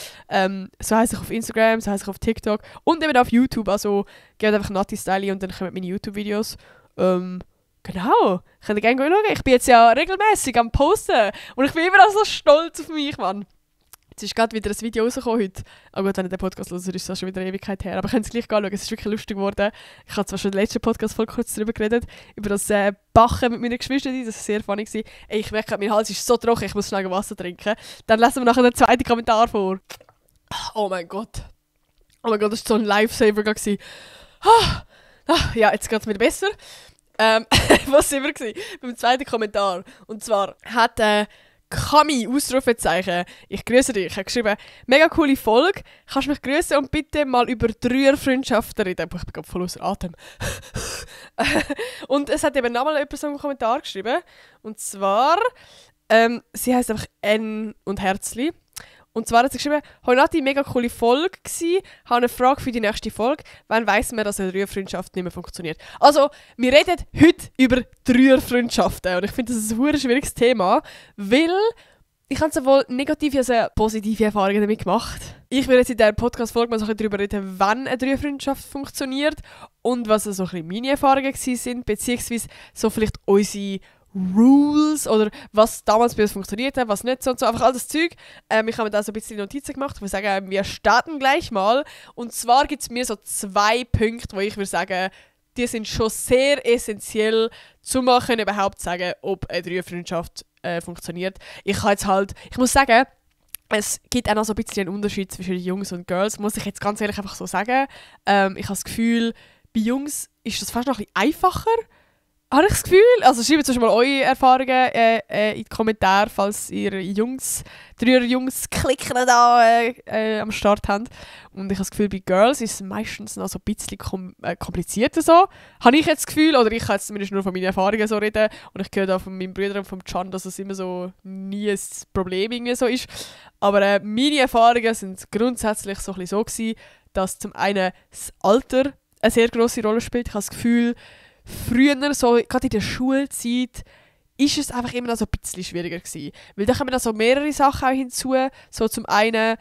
So heisst ich auf Instagram, so heisst ich auf TikTok und eben auf YouTube. Also gebt einfach Nati Style und dann kommen meine YouTube-Videos. Genau, könnt ihr gerne schauen. Ich bin jetzt ja regelmäßig am Posten und ich bin immer auch so stolz auf mich, Mann. Jetzt ist gerade wieder ein Video rausgekommen heute. Aber gut, wenn ihr den Podcast hört, ist das schon wieder eine Ewigkeit her. Aber ihr könnt es gleich anschauen, es ist wirklich lustig geworden. Ich habe zwar schon in der letzten Podcast-Folge kurz darüber geredet, über das Bachen mit meinen Geschwistern, das war sehr funny. Ey, ich merke, mein Hals ist so trocken, ich muss schnell Wasser trinken. Dann lesen wir nachher den zweiten Kommentar vor. Oh mein Gott. Oh mein Gott, das war so ein Lifesaver. Ja, jetzt geht es mir besser. Was sind wir gewesen? Beim zweiten Kommentar. Und zwar hat Kami, Ausrufezeichen, ich grüße dich, ich habe geschrieben, mega coole Folge, kannst du mich grüßen und bitte mal über Dreierfreundschaften reden. Ich bin gerade voll außer Atem. Und es hat eben nochmal jemand so einen Kommentar geschrieben. Und zwar, sie heisst einfach N und Herzli. Und zwar hat sie geschrieben, «Hoi Nati, mega coole Folge gsi. Habe eine Frage für die nächste Folge. Wann weiss man, dass eine Dreierfreundschaft nicht mehr funktioniert?» Also, wir reden heute über Dreierfreundschaften. Und ich finde, das ist ein sehr schwieriges Thema, weil ich habe sowohl negative als auch positive Erfahrungen damit gemacht. Ich würde jetzt in dieser Podcast-Folge mal so ein bisschen darüber reden, wann eine Dreierfreundschaft funktioniert und was so ein bisschen meine Erfahrungen waren, beziehungsweise so vielleicht unsere Rules oder was damals bei uns funktioniert hat, was nicht so und so. Einfach all das Zeug. Ich habe mir da so ein bisschen Notizen gemacht. Ich würde sagen, wir starten gleich mal. Und zwar gibt es mir so 2 Punkte, wo ich würde sagen, die sind schon sehr essentiell, um mal überhaupt sagen, ob eine Dreierfreundschaft funktioniert. Ich muss sagen, es gibt auch noch so ein bisschen einen Unterschied zwischen Jungs und Girls, muss ich jetzt ganz ehrlich einfach so sagen. Ich habe das Gefühl, bei Jungs ist das fast noch ein bisschen einfacher. Habe ich das Gefühl? Also schreibt zum Beispiel mal eure Erfahrungen in die Kommentare, falls ihr Dreier-Jungs-Klicken da am Start habt. Und ich habe das Gefühl, bei Girls ist es meistens noch so ein bisschen komplizierter so. Habe ich jetzt das Gefühl, oder ich kann jetzt zumindest nur von meinen Erfahrungen so reden. Und ich höre da von meinem Bruder und vom Can, dass es immer so nie ein Problem irgendwie so ist. Aber meine Erfahrungen sind grundsätzlich so ein bisschen so gewesen, dass zum einen das Alter eine sehr grosse Rolle spielt. Ich habe das Gefühl, früher, so, gerade in der Schulzeit, ist es einfach immer noch so ein bisschen schwieriger gewesen. Weil da kommen da so mehrere Sachen auch hinzu. So zum einen,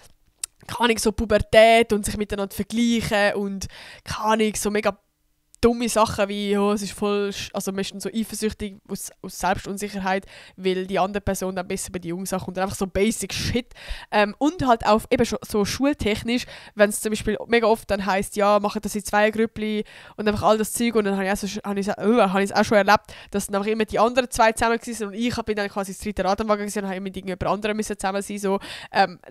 keine Ahnung, so Pubertät und sich miteinander vergleichen und, keine Ahnung, so mega dumme Sachen wie, oh, es ist voll, also meistens so eifersüchtig aus Selbstunsicherheit, weil die andere Person dann besser bei den Jungs ankommt. Und einfach so basic Shit. Und halt auch eben so schultechnisch, wenn es zum Beispiel mega oft dann heisst, ja, machen das in 2 Grüppli und einfach all das Zeug. Und dann habe ich es auch schon erlebt, dass dann einfach immer die anderen 2 zusammen waren und ich bin dann quasi das dritte Rad am Wagen gewesen und habe mit irgendjemand anderem zusammen sein. So,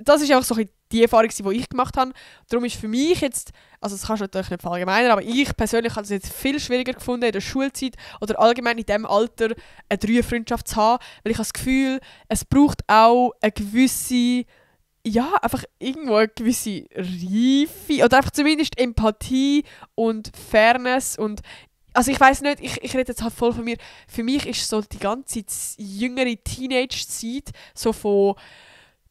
das ist einfach so ein die Erfahrung, die ich gemacht habe. Darum ist für mich jetzt, also das kannst du natürlich nicht verallgemeinern, aber ich persönlich habe es jetzt viel schwieriger gefunden, in der Schulzeit oder allgemein in diesem Alter eine Dreierfreundschaft zu haben, weil ich habe das Gefühl, es braucht auch eine gewisse, ja, einfach irgendwo eine gewisse Reife oder einfach zumindest Empathie und Fairness und also ich weiss nicht, ich rede jetzt halt voll von mir. Für mich ist so die ganze jüngere Teenage-Zeit, so von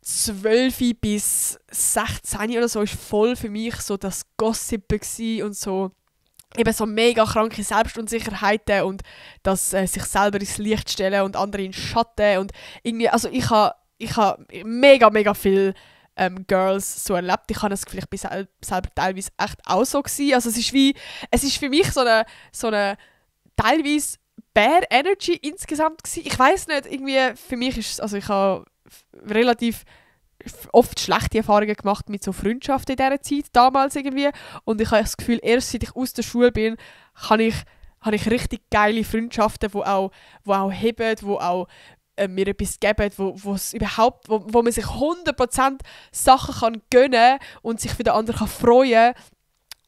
12 bis 16 oder so, ist voll für mich so das Gossipen und so eben so mega kranke Selbstunsicherheiten und das sich selber ins Licht stellen und andere in den Schatten und irgendwie, also ich habe mega viel Girls so erlebt. Ich habe das Gefühl, ich bin selber teilweise echt auch so gewesen. Also es ist für mich so eine teilweise Bad Energy insgesamt gewesen. Ich weiß nicht, irgendwie für mich ist, also ich habe relativ oft schlechte Erfahrungen gemacht mit so Freundschaften in dieser Zeit, damals irgendwie. Und ich habe das Gefühl, erst seit ich aus der Schule bin, habe ich richtig geile Freundschaften, die auch heben, die auch mir etwas geben, wo man sich 100% Sachen kann gönnen und sich für den anderen kann freuen.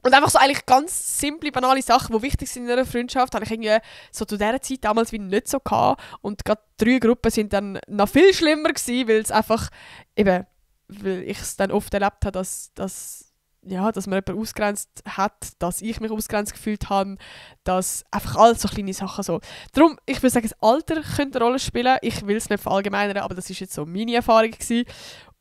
Und einfach so eigentlich ganz simple, banale Sachen, die wichtig sind in einer Freundschaft, habe ich irgendwie so zu dieser Zeit damals wie nicht so gehabt. Und gerade 3 Gruppen sind dann noch viel schlimmer gewesen, weil es einfach eben, weil ich es dann oft erlebt habe, dass man jemanden ausgrenzt hat, dass ich mich ausgrenzt gefühlt habe, dass einfach all so kleine Sachen so. Darum, ich würde sagen, das Alter könnte eine Rolle spielen. Ich will es nicht verallgemeinern, aber das ist jetzt so meine Erfahrung gewesen.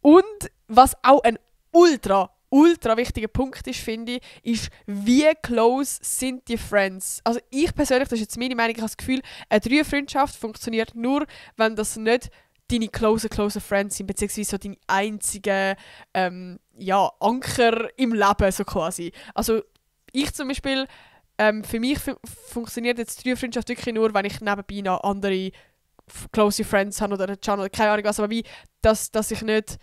Und was auch ein ultra wichtiger Punkt ist, finde ich, ist, wie close sind die Friends. Also ich persönlich, das ist jetzt meine Meinung, ich habe das Gefühl, eine Dreierfreundschaft funktioniert nur, wenn das nicht deine close Friends sind, beziehungsweise so deine einzigen Anker im Leben, so quasi. Also ich zum Beispiel, für mich funktioniert jetzt Dreierfreundschaft wirklich nur, wenn ich nebenbei noch andere close Friends habe oder einen Channel oder keine Ahnung was, aber wie, dass ich nicht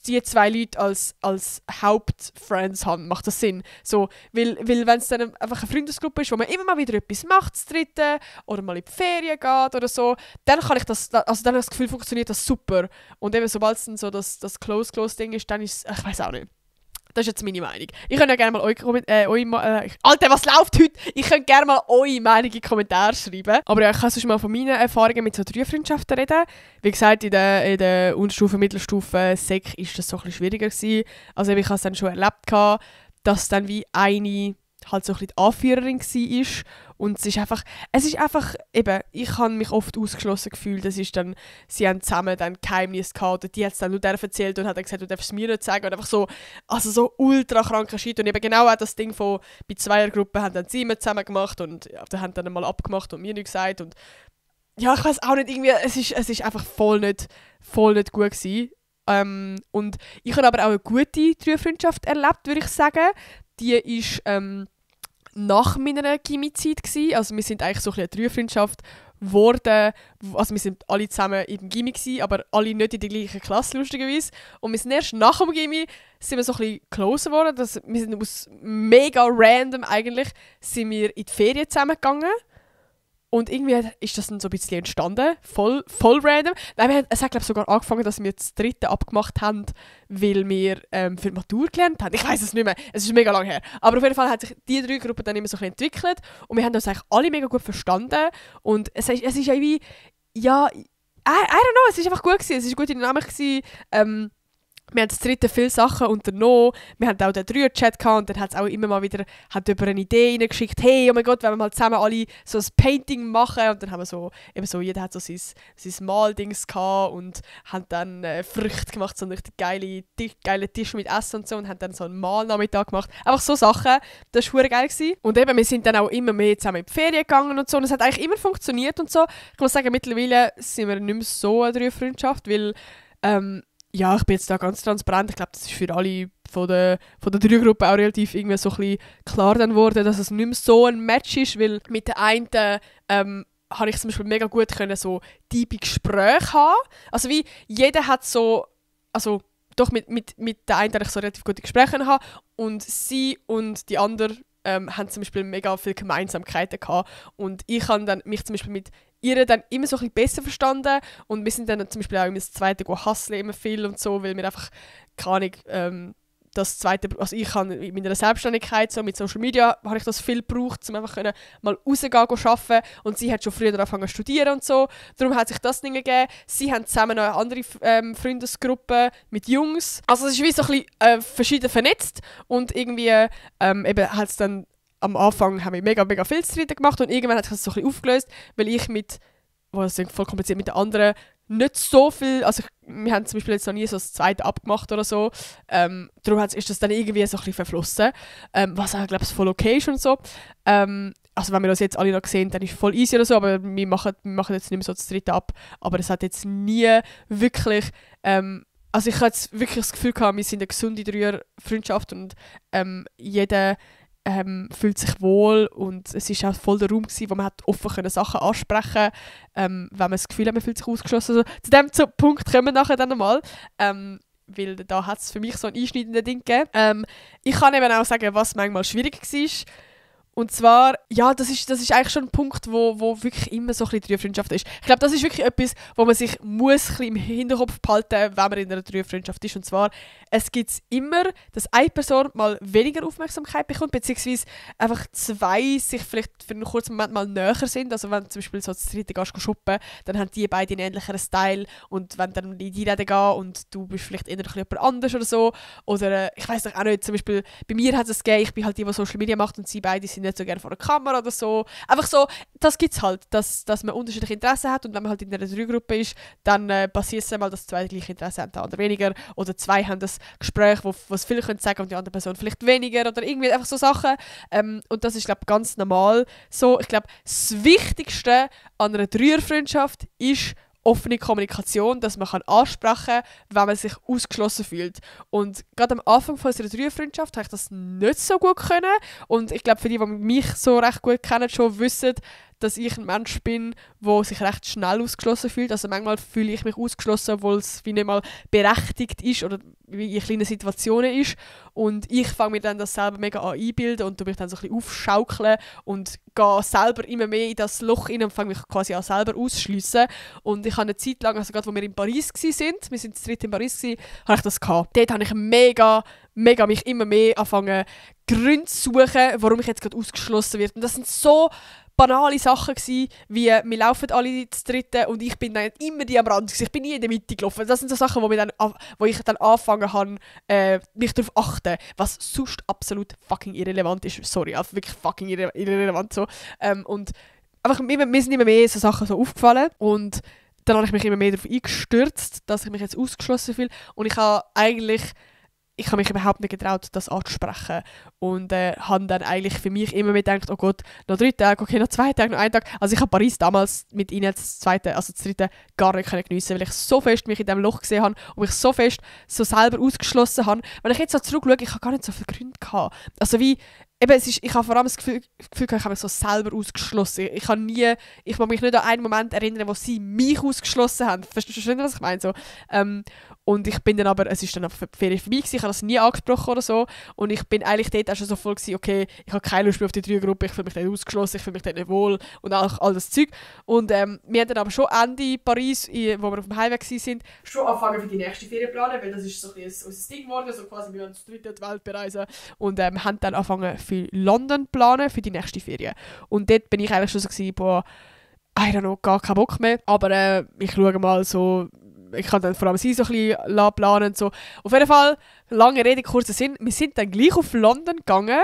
die 2 Leute als Hauptfriends haben, macht das Sinn. So, weil wenn es dann einfach eine Freundesgruppe ist, wo man immer mal wieder etwas macht, das Dritte, oder mal in die Ferien geht oder so, dann kann ich dann habe ich das Gefühl, funktioniert das super. Und eben, sobald es dann so das Close-Ding ist, dann ist es, ich weiß auch nicht. Das ist jetzt meine Meinung. Ich könnte ja gerne mal Alter, was läuft heute? Ich könnte gerne mal eure Meinung in die Kommentare schreiben. Aber ja, ich kann sonst mal von meinen Erfahrungen mit so Dreierfreundschaften reden. Wie gesagt, in der Unterstufe, Mittelstufe, Sek ist das so ein bisschen schwieriger gewesen. Also ich habe es dann schon erlebt, dass dann wie eine halt so ein bisschen die Anführerin war. Und es ist einfach, eben, ich habe mich oft ausgeschlossen gefühlt. Das ist dann, sie haben zusammen dann Geheimnis gehabt und die hat es dann nur der erzählt und hat dann gesagt, du darfst es mir nicht sagen. Und einfach so, also so ultra kranker Shit. Und eben genau auch das Ding von, bei Zweiergruppen haben dann sie immer zusammen gemacht und ja, die haben dann mal abgemacht und mir nichts gesagt. Und ja, ich weiß auch nicht, irgendwie, es ist einfach voll nicht gut gewesen. Und ich habe aber auch eine gute Dreierfreundschaft erlebt, würde ich sagen. Die ist nach meiner Gimmi-Zeit gewesen. Also wir sind eigentlich so ein bisschen eine Dreierfreundschaft geworden. Also wir sind alle zusammen im Gimmi gewesen, aber alle nicht in der gleichen Klasse, lustigerweise. Und wir sind erst nach dem Gimmi sind wir so ein bisschen closer geworden. Wir sind aus mega random eigentlich sind wir in die Ferien zusammengegangen. Und irgendwie ist das dann so ein bisschen entstanden, voll random. Nein, es hat glaube ich sogar angefangen, dass wir das Dritte abgemacht haben, weil wir für die Matur gelernt haben. Ich weiß es nicht mehr, es ist mega lange her. Aber auf jeden Fall hat sich die 3 Gruppen dann immer so ein bisschen entwickelt und wir haben uns eigentlich alle mega gut verstanden. Und es ist irgendwie, ja, I don't know, es ist einfach gut gewesen, es ist eine gute Dynamik gewesen. Wir haben das Dritte viele Sachen unternommen. Wir hatten auch den 3er-Chat gehabt und dann hat es auch immer mal wieder über eine Idee reingeschickt. Hey, oh mein Gott, wenn wir mal zusammen alle so ein Painting machen. Und dann haben wir so, jeder hat so sein Maldings gehabt und haben dann Früchte gemacht, so einen richtig geilen Tisch mit Essen und so und haben dann so einen Malnachmittag gemacht. Einfach so Sachen, das war verdammt geil gewesen. Und eben, wir sind dann auch immer mehr zusammen in die Ferien gegangen und so und es hat eigentlich immer funktioniert und so. Ich muss sagen, mittlerweile sind wir nicht mehr so eine Dreierfreundschaft, weil ja, ich bin jetzt da ganz transparent. Ich glaube, das ist für alle von der 3 Gruppen auch relativ irgendwie so ein bisschen klar dann geworden, dass es nicht mehr so ein Match ist, weil mit der einen habe ich zum Beispiel mega gut können, so tiefe Gespräche haben. Also wie jeder hat so, also doch mit der einen habe ich so relativ gute Gespräche haben und sie und die andere haben zum Beispiel mega viele Gemeinsamkeiten gehabt. Und ich habe dann mich zum Beispiel mit ihr dann immer so ein bisschen besser verstanden. Und wir sind dann zum Beispiel auch immer das Zweite hustlen, immer viel und so, weil wir einfach, keine Ahnung, das Zweite, also ich habe in meiner Selbstständigkeit, so mit Social Media, habe ich das viel gebraucht, um einfach mal rausgehen, arbeiten. Und sie hat schon früher angefangen zu studieren und so. Darum hat sich das Ding gegeben. Sie haben zusammen noch eine andere Freundesgruppe mit Jungs. Also es ist wie so ein bisschen verschieden vernetzt. Und irgendwie eben hat es dann am Anfang haben wir mega, mega viel Streiten gemacht und irgendwann hat sich das so ein bisschen aufgelöst, weil ich das ist voll kompliziert, mit den anderen nicht so viel, also wir haben zum Beispiel jetzt noch nie so das Zweite abgemacht oder so, darum ist das dann irgendwie so ein bisschen verflossen, was auch, glaube ich, voll okay ist und so. Also wenn wir das jetzt alle noch sehen, dann ist es voll easy oder so, aber wir machen jetzt nicht mehr so das Dritte ab, aber es hat jetzt nie wirklich, also ich hatte jetzt wirklich das Gefühl gehabt, wir sind eine gesunde Dreierfreundschaft und jeder fühlt sich wohl und es war auch voll der Raum gewesen, wo man hat offen Sachen ansprechen konnte, wenn man das Gefühl hat, man fühlt sich ausgeschlossen. Also, zu diesem Punkt kommen wir nachher dann nochmal, weil da hat es für mich so ein einschneidendes Ding gegeben. Ich kann eben auch sagen, was manchmal schwierig war. Und zwar, ja, das ist eigentlich schon ein Punkt, wo wirklich immer so ein bisschen Dreierfreundschaft ist. Ich glaube, das ist wirklich etwas, wo man sich muss ein bisschen im Hinterkopf behalten muss, wenn man in einer Dreierfreundschaft ist. Und zwar, es gibt immer, dass eine Person mal weniger Aufmerksamkeit bekommt, beziehungsweise einfach zwei sich vielleicht für einen kurzen Moment mal näher sind. Also wenn du zum Beispiel so das Dritte gehst shoppen, dann haben die beiden einen ähnlicheren Style. Und wenn dann in die Rede gehen und du bist vielleicht eher jemand anders oder so. Oder ich weiss doch auch nicht, zum Beispiel bei mir hat es gegeben, ich bin halt die Social Media macht und sie beide sind nicht so gerne vor der Kamera oder so. Einfach so, das gibt es halt, dass man unterschiedliche Interessen hat und wenn man halt in einer Dreiergruppe ist, dann passiert es einmal, dass zwei die gleiche Interesse haben, der andere weniger oder zwei haben das Gespräch, wo es viele können sagen und die andere Person vielleicht weniger oder irgendwie einfach so Sachen. Und das ist, glaube ich, ganz normal so. Ich glaube, das Wichtigste an einer Dreierfreundschaft ist offene Kommunikation, dass man ansprechen kann, wenn man sich ausgeschlossen fühlt. Und gerade am Anfang von unserer Dreierfreundschaft habe ich das nicht so gut können. Und ich glaube, für die mich so recht gut kennen, schon wissen, dass ich ein Mensch bin, der sich recht schnell ausgeschlossen fühlt. Also manchmal fühle ich mich ausgeschlossen, obwohl es wie nicht mal berechtigt ist oder wie in kleinen Situationen ist. Und ich fange mir dann das selber mega an einbilden und mich dann so ein bisschen aufschaukeln und gehe selber immer mehr in das Loch rein und fange mich quasi an selber auszuschliessen. Und ich habe eine Zeit lang, also gerade wo wir in Paris waren, wir sind das Dritte in Paris, habe ich das gehabt. Dort habe ich mega mich immer mehr angefangen, Gründe zu suchen, warum ich jetzt gerade ausgeschlossen werde. Und das sind so banale Sachen gewesen, wie wir laufen alle zu Dritten und ich bin dann immer die am Rand gewesen. Ich bin nie in der Mitte gelaufen. Das sind so Sachen, wo ich dann angefangen habe, mich darauf achten, was sonst absolut fucking irrelevant ist. Sorry, also wirklich fucking irrelevant so. Und einfach, mir sind immer mehr so Sachen so aufgefallen und dann habe ich mich immer mehr darauf eingestürzt, dass ich mich jetzt ausgeschlossen fühle und ich habe mich überhaupt nicht getraut, das anzusprechen. Und habe dann eigentlich für mich immer mehr gedacht, oh Gott, noch 3 Tage, okay, noch 2 Tage, noch 1 Tag. Also ich habe Paris damals mit ihnen das Dritte gar nicht geniessen, weil ich so fest mich in diesem Loch gesehen habe und mich so fest so selber ausgeschlossen habe. Wenn ich jetzt so zurückschaue, ich habe gar nicht so viele Gründe gehabt. Also wie, eben, ich habe vor allem das Gefühl gehabt, ich habe mich so selber ausgeschlossen. Ich mag mich nicht an einen Moment erinnern, wo sie mich ausgeschlossen haben. Verstehst du, was ich meine? So, und ich bin dann aber, es ist dann einfach für die Ferien vorbei gewesen, ich habe das nie angesprochen oder so. Und ich bin eigentlich dort auch schon so voll gewesen, okay, ich habe keine Lust mehr auf die Dreiergruppe, ich fühle mich dort ausgeschlossen, ich fühle mich dort nicht wohl und all das Zeug. Und wir haben dann aber schon Ende Paris, wo wir auf dem Heimweg waren, schon angefangen für die nächste Ferien planen, weil das ist so ein bisschen unser Ding geworden, so quasi wir wollen das dritte die Welt bereisen. Und haben dann angefangen für London planen, für die nächste Ferien. Und dort bin ich eigentlich schon so gewesen, boah, I don't know, gar keinen Bock mehr. Aber ich schaue mal so, ich kann dann vor allem sie so ein bisschen planen und so. Auf jeden Fall, lange Rede, kurzer Sinn, wir sind dann gleich auf London gegangen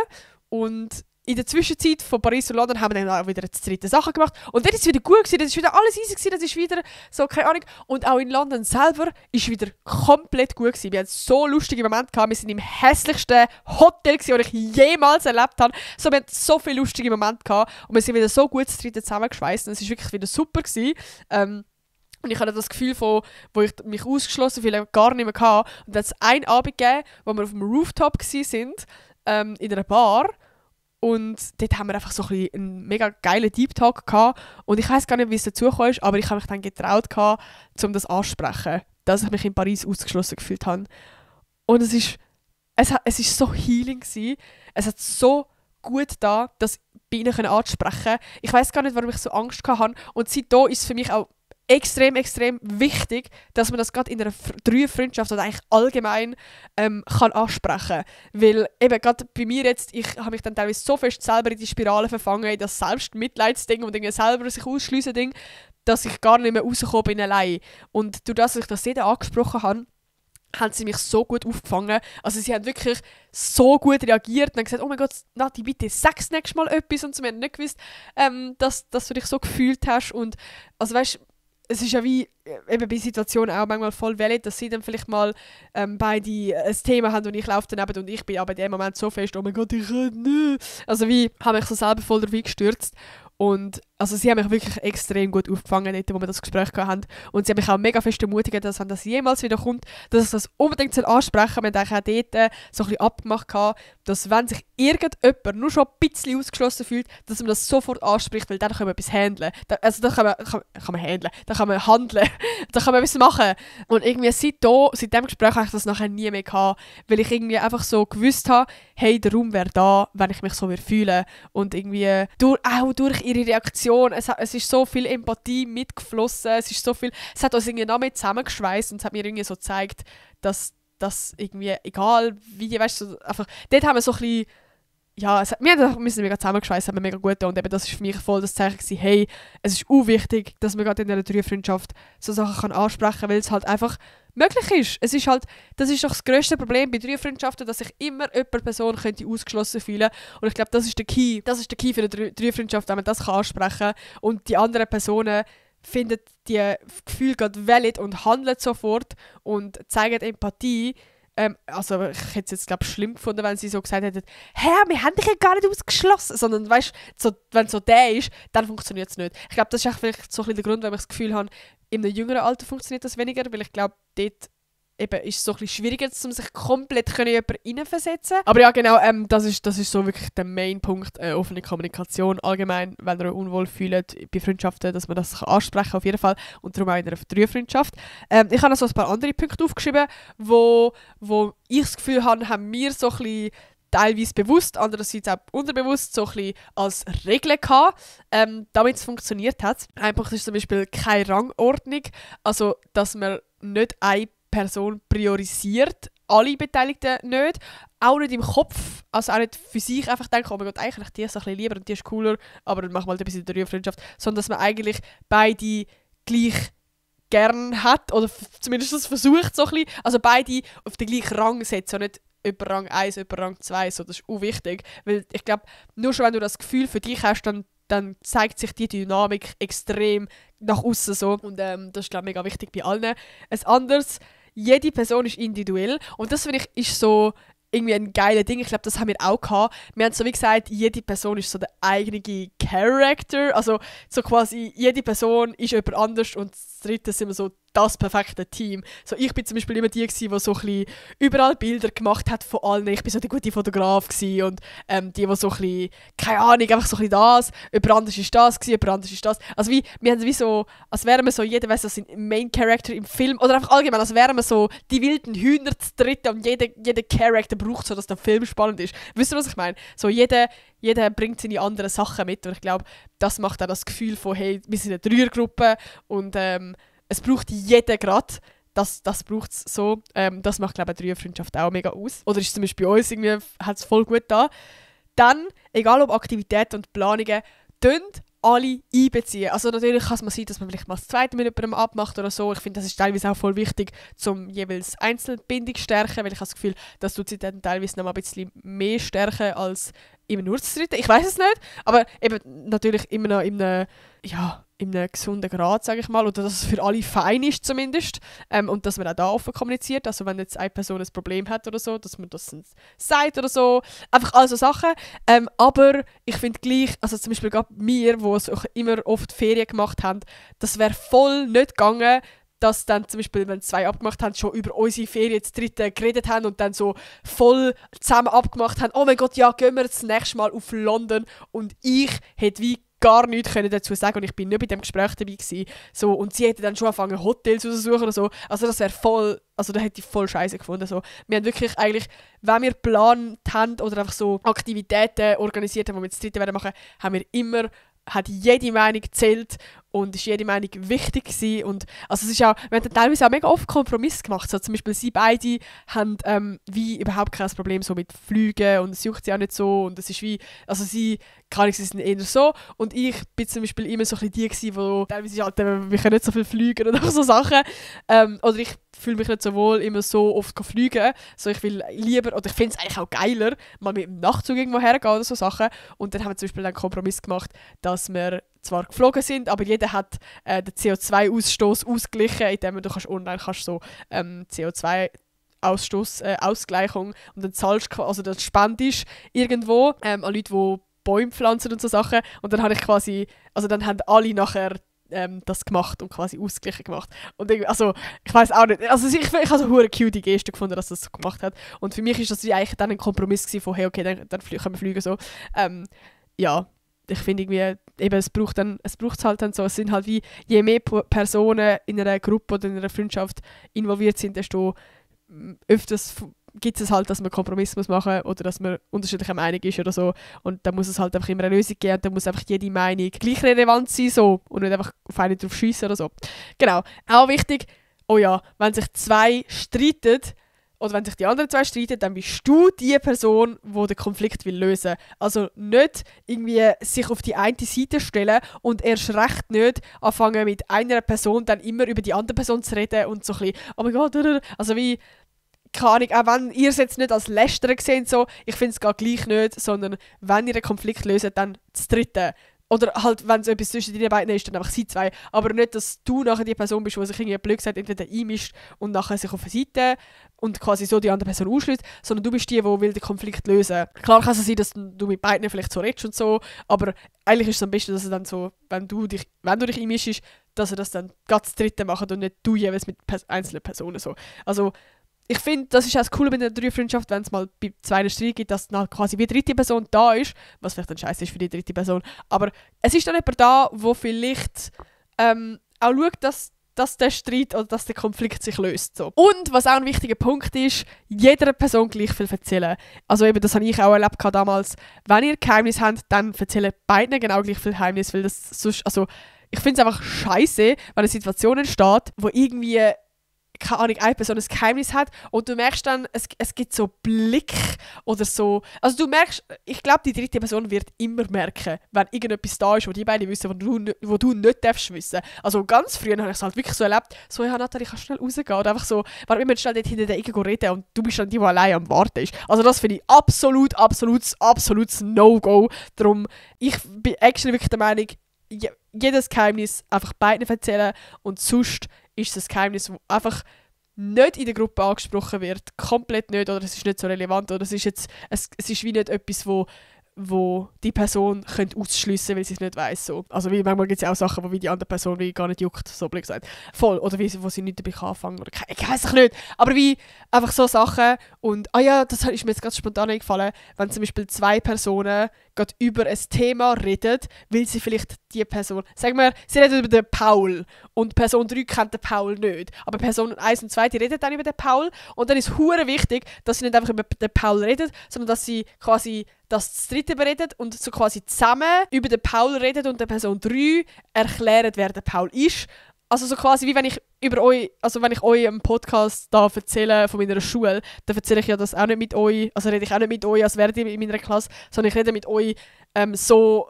und in der Zwischenzeit von Paris und London haben wir dann auch wieder das dritte Sachen gemacht. Und dann ist es wieder gut gewesen, das ist wieder alles easy gewesen, das ist wieder so, keine Ahnung. Und auch in London selber ist wieder komplett gut gewesen. Wir hatten so lustige Momente gehabt. Wir sind im hässlichsten Hotel gewesen, das ich jemals erlebt habe. So, wir hatten so viele lustige Momente gehabt und wir sind wieder so gut das dritte zusammengeschweißt und es ist wirklich wieder super gewesen. Und ich hatte das Gefühl, wo ich mich ausgeschlossen fühle, gar nicht mehr hatte. Und dann hat es einen Abend gegeben, wo wir auf dem Rooftop waren, in einer Bar. Und dort haben wir einfach so einen mega geilen Deep Talk gehabt. Und ich weiss gar nicht, wie es dazu kam, aber ich habe mich dann getraut, um das anzusprechen, dass ich mich in Paris ausgeschlossen gefühlt habe. Und es ist so healing gewesen. Es hat so gut da, das bei ihnen anzusprechen. Ich weiß gar nicht, warum ich so Angst hatte. Und seitdem ist es für mich auch extrem, extrem wichtig, dass man das gerade in einer Dreierfreundschaft oder eigentlich allgemein kann ansprechen. Weil eben gerade bei mir jetzt, ich habe mich dann teilweise so fest selber in die Spirale verfangen, in das Selbstmitleidsding und irgendwie selber sich ausschliessen Ding, dass ich gar nicht mehr rausgekommen bin allein. Und durch das, dass ich das jeder angesprochen habe, haben sie mich so gut aufgefangen. Also sie haben wirklich so gut reagiert und haben gesagt, oh mein Gott, Nati, bitte sag's nächstes Mal etwas. Und sie haben nicht gewusst, dass du dich so gefühlt hast. Und also weißt, es ist ja wie eben bei Situationen auch manchmal voll valid, dass sie dann vielleicht mal beide ein Thema haben und ich laufe daneben und ich bin aber in dem Moment so fest, oh mein Gott, ich kann nicht. Also wie, habe mich so selber voll drauf gestürzt. Und also sie haben mich wirklich extrem gut aufgefangen, dort, wo wir das Gespräch hatten. Und sie haben mich auch mega fest ermutigt, dass wenn das jemals wieder kommt, dass ich das unbedingt ansprechen soll. Wir haben auch dort so ein bisschen abgemacht, dass wenn sich irgendjemand nur schon ein bisschen ausgeschlossen fühlt, dass man das sofort anspricht, weil dann kann man etwas handeln. Da kann man handeln, da kann man handeln, da kann man etwas machen. Und irgendwie seit dem Gespräch habe ich das nachher nie mehr gehabt, weil ich irgendwie einfach so gewusst habe, hey, der Raum wäre da, wenn ich mich so fühlen. Und irgendwie durch ihre Reaktion, es ist so viel Empathie mitgeflossen, es hat uns irgendwie noch mehr zusammengeschweißt und es hat mir irgendwie so gezeigt, dass das irgendwie, egal wie, weißt du, so einfach, dort haben wir so ein bisschen, ja, wir müssen mega zusammengeschweißt, haben wir mega gut getan. Und eben das ist für mich voll das Zeichen gewesen, hey, es ist wichtig, dass man gerade in dieser Dreierfreundschaft so Sachen kann ansprechen kann, weil es halt einfach möglich ist. Es ist halt, das ist doch das grösste Problem bei Dreierfreundschaften, dass sich immer eine Person könnte ausgeschlossen fühlen. Und ich glaube, das ist der Key für eine Dreierfreundschaft, wenn man das kann ansprechen kann. Und die anderen Personen finden die Gefühle gerade valid und handeln sofort und zeigen Empathie. Also ich hätte es jetzt glaube schlimm gefunden, wenn sie so gesagt hätten, hä, wir haben dich ja gar nicht ausgeschlossen, sondern weißt, so, wenn es so der ist, dann funktioniert es nicht. Ich glaube, das ist auch vielleicht so ein bisschen der Grund, warum ich das Gefühl habe, in einem jüngeren Alter funktioniert das weniger, weil ich glaube, dort eben ist es so ein bisschen schwieriger, um sich komplett in jemanden hineinversetzen. Aber ja, genau, das ist so wirklich der Main-Punkt, offene Kommunikation allgemein, wenn ihr euch unwohl fühlt bei Freundschaften, dass man das ansprechen kann, auf jeden Fall, und darum auch in einer Dreierfreundschaft. Ich habe noch so ein paar andere Punkte aufgeschrieben, wo ich das Gefühl habe, haben wir so ein bisschen teilweise bewusst, andererseits auch unterbewusst so ein bisschen als Regel gehabt, damit es funktioniert hat. Ein Punkt ist zum Beispiel keine Rangordnung, also dass man nicht eine Person priorisiert, alle Beteiligten nicht, auch nicht im Kopf, also auch nicht für sich einfach denken, oh mein Gott, eigentlich die ist ein bisschen lieber und die ist cooler, aber dann machen wir halt ein bisschen Dreierfreundschaft, sondern dass man eigentlich beide gleich gern hat, oder zumindest das versucht so ein bisschen, also beide auf den gleichen Rang setzen, nicht über Rang 1, über Rang 2, so, das ist auch wichtig, weil ich glaube, nur schon wenn du das Gefühl für dich hast, dann zeigt sich die Dynamik extrem nach außen so, und das ist glaube ich mega wichtig bei allen. Ein anderes, jede Person ist individuell und das finde ich ist so irgendwie ein geiles Ding. Ich glaube, das haben wir auch gehabt. Wir haben so wie gesagt, jede Person ist so der eigene Character, also so quasi jede Person ist jemand anders und das dritte sind wir so das perfekte Team. So, ich bin zum Beispiel immer die, die so ein bisschen überall Bilder gemacht hat von allen. Ich bin so der gute Fotograf und die so ein bisschen, keine Ahnung, einfach so ein bisschen das. Jemand anderes ist das gewesen, jemand anderes ist das. Also wie, wir haben es wie so, als wären wir so, jeder weiss, das sind Main Character im Film, oder einfach allgemein, als wären wir so die wilden Hühner zu dritt und jeder Character braucht so, dass der Film spannend ist. Wisst ihr, was ich meine? So, jeder bringt seine anderen Sachen mit und ich glaube, das macht auch das Gefühl von, hey, wir sind eine Dreiergruppe und es braucht jeder gerade. Das braucht es so. Das macht, glaube ich, eine Dreierfreundschaft auch mega aus. Oder ist zum Beispiel bei uns irgendwie, hat es voll gut da. Dann, egal ob Aktivitäten und Planungen, tönt alle einbeziehen. Also natürlich kann es mal sein, dass man vielleicht mal das zweite mit jemandem abmacht oder so. Ich finde, das ist teilweise auch voll wichtig, zum jeweils Einzelbindung zu stärken, weil ich habe das Gefühl, dass du sie dann teilweise noch mal ein bisschen mehr stärken als immer nur das dritte. Ich weiß es nicht, aber eben natürlich immer noch in einem gesunden Grad, sage ich mal, oder dass es für alle fein ist zumindest, und dass man auch da offen kommuniziert, also wenn jetzt eine Person ein Problem hat oder so, dass man das sagt oder so, einfach all so Sachen, aber ich finde gleich, also zum Beispiel gerade wir, die es auch immer oft Ferien gemacht haben, das wäre voll nicht gegangen, dass dann zum Beispiel, wenn zwei abgemacht haben, schon über unsere Ferien das dritte geredet haben und dann so voll zusammen abgemacht haben, oh mein Gott, ja, gehen wir das nächste Mal auf London, und ich hätte wie gar nichts können dazu sagen und ich bin nicht bei dem Gespräch dabei gewesen. So, und sie hätten dann schon angefangen, Hotels rauszusuchen oder so. Also das wäre voll, also da hätte ich voll scheiße gefunden. So. Wir haben wirklich eigentlich, wenn wir geplant haben oder einfach so Aktivitäten organisiert haben, die wir das dritte machen, haben wir immer, hat jede Meinung gezählt und ist jede Meinung wichtig gewesen. Und also es ist auch, wir haben teilweise auch mega oft Kompromisse gemacht. So, zum Beispiel sie beide haben wie überhaupt kein Problem so mit Flügen und es juckt sie auch nicht so und es ist wie, also sie sind eher so und ich bin zum Beispiel immer so ein bisschen die gewesen, wo teilweise halt, wir können nicht so viel fliegen oder so Sachen oder ich fühle mich nicht so wohl, immer so oft fliegen. So, ich will lieber, oder ich finde es eigentlich auch geiler, mal mit dem Nachtzug irgendwo hergehen oder so Sachen. Und dann haben wir zum Beispiel einen Kompromiss gemacht, dass wir zwar geflogen sind, aber jeder hat den CO2-Ausstoß ausgeglichen, indem du online so CO2-Ausstoß, Ausgleichung und dann zahlst also das spendest irgendwo an Leute, die Bäume pflanzen und so Sachen. Und dann habe ich quasi, also dann haben alle nachher das gemacht und quasi ausgeglichen gemacht. Und also, ich weiß auch nicht, also ich habe so eine cute Geste gefunden, dass das so gemacht hat. Und für mich ist das wie eigentlich dann ein Kompromiss gewesen von, hey, okay, dann können wir fliegen so. Ja, ich finde irgendwie, eben, es braucht halt dann so, es sind halt wie, je mehr Personen in einer Gruppe oder in einer Freundschaft involviert sind, desto öfters gibt es halt, dass man Kompromisse machen muss oder dass man unterschiedlicher Meinung ist oder so. Und da muss es halt einfach immer eine Lösung geben und da muss einfach jede Meinung gleich relevant sein so und nicht einfach auf eine drauf schiessen oder so. Genau. Auch wichtig, oh ja, wenn sich zwei streiten oder wenn sich die anderen zwei streiten, dann bist du die Person, die den Konflikt lösen will. Also nicht irgendwie sich auf die eine Seite stellen und erst recht nicht anfangen mit einer Person dann immer über die andere Person zu reden und so ein bisschen, oh mein Gott, also wie, keine Ahnung, auch wenn ihr es jetzt nicht als Lästern seht, so, ich finde es gar gleich nicht, sondern wenn ihr einen Konflikt löst, dann das Dritte. Oder halt, wenn es etwas zwischen den beiden ist, dann einfach sie zwei. Aber nicht, dass du nachher die Person bist, die sich irgendwie blöd gesagt entweder einmischt und nachher sich auf eine Seite und quasi so die andere Person ausschließt, sondern du bist die will den Konflikt lösen. Klar kann es sein, dass du mit beiden vielleicht so redest und so, aber eigentlich ist es am besten, dass er dann so, wenn du dich einmischst, dass er das dann ganz Dritte macht und nicht du jeweils mit einzelnen Personen so. Also, ich finde, das ist auch das Coole mit der Dreierfreundschaft, wenn es mal bei zwei einen Streit gibt, dass dann quasi wie dritte Person da ist, was vielleicht dann scheiße ist für die dritte Person. Aber es ist dann jemand da, wo vielleicht auch schaut, dass der Streit oder dass der Konflikt sich löst. So. Und was auch ein wichtiger Punkt ist, jeder Person gleich viel erzählen. Also eben, das habe ich auch erlebt damals. Wenn ihr Geheimnis habt, dann erzählen beiden genau gleich viel Geheimnis, weil das sonst, also ich finde es einfach scheiße, wenn eine Situation entsteht, wo irgendwie keine Ahnung, eine Person ein Geheimnis hat und du merkst dann, es gibt so Blick oder so, also du merkst, ich glaube, die dritte Person wird immer merken, wenn irgendetwas da ist, wo die beiden wissen, wo du nicht darfst wissen. Also ganz früher habe ich es halt wirklich so erlebt, so, ja Nathalie, kannst du schnell rausgehen oder einfach so, warum immer schnell dort hinter der Ecke reden und du bist dann die allein am Warten ist. Also das finde ich absolutes No-Go. Darum, ich bin actually wirklich der Meinung, jedes Geheimnis einfach beiden erzählen und sonst ist es ein Geheimnis, das einfach nicht in der Gruppe angesprochen wird, komplett nicht, oder es ist nicht so relevant, oder es ist wie nicht etwas, wo die Person ausschliessen könnte, weil sie es nicht weiss. So. Also wie manchmal gibt es ja auch Sachen, wo die andere Person wie gar nicht juckt, so blöd gesagt. Voll. Oder wo sie nicht dabei anfangen oder ich weiss es nicht. Aber wie einfach so Sachen und das ist mir jetzt ganz spontan eingefallen, wenn zum Beispiel zwei Personen gerade über ein Thema reden, will sie vielleicht die Person, sagen wir, sie reden über den Paul und Person 3 kennt den Paul nicht, aber Person 1 und 2, die reden dann über den Paul und dann ist es hure wichtig, dass sie nicht einfach über den Paul reden, sondern dass sie quasi das Dritte beredet und so quasi zusammen über den Paul redet und der Person 3 erklärt, wer der Paul ist. Also so quasi wie wenn ich über euch, also wenn ich euch einen Podcast da erzähle von meiner Schule, dann erzähle ich ja das auch nicht mit euch, also rede ich auch nicht mit euch, als wärt ihr in meiner Klasse, sondern ich rede mit euch so,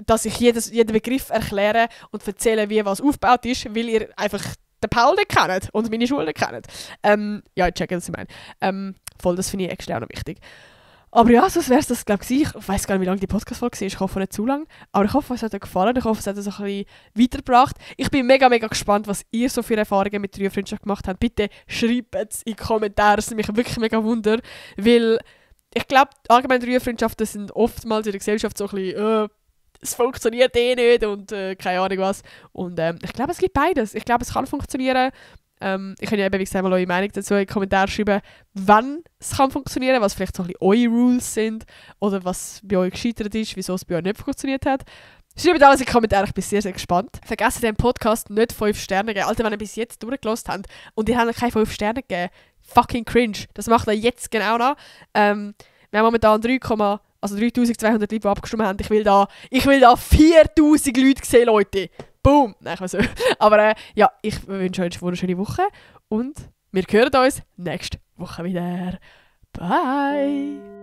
dass ich jeden Begriff erkläre und erzähle, wie was aufgebaut ist, weil ihr einfach den Paul nicht kennt und meine Schule nicht kennt. Ja, ich checke, was ich meine. Voll, das finde ich extra auch noch wichtig. Aber ja, so wäre es das, glaube ich. Ich weiss gar nicht, wie lange die Podcast-Folge war. Ich hoffe nicht zu lang. Aber ich hoffe, es hat euch gefallen. Ich hoffe, es hat euch ein bisschen weitergebracht. Ich bin mega gespannt, was ihr so für Erfahrungen mit Dreierfreundschaft gemacht habt. Bitte schreibt es in die Kommentare. Es würde mich wirklich mega wundern. Weil ich glaube, allgemein Dreierfreundschaften sind oftmals in der Gesellschaft so ein bisschen, es funktioniert nicht und keine Ahnung was. Und ich glaube, es gibt beides. Ich glaube, es kann funktionieren. Ich kann ja eben, wie gesagt, mal eure Meinung dazu in die Kommentare schreiben, wann es kann funktionieren, was vielleicht so ein bisschen eure Rules sind oder was bei euch gescheitert ist, wieso es bei euch nicht funktioniert hat. Schreibt alles in die Kommentare, ich bin sehr, sehr gespannt. Vergesst den Podcast nicht 5 Sterne geben. Alter, wenn ihr bis jetzt durchgelassen habt und ihr habt keine 5 Sterne gegeben, fucking cringe. Das macht ihr jetzt genau noch. Wir haben momentan 3200 Leute, die abgestimmt haben. Ich will da 4000 Leute sehen, Leute. Boom! Nein, ich weiß nicht. Aber ja, ich wünsche euch eine wunderschöne Woche und wir hören uns nächste Woche wieder. Bye!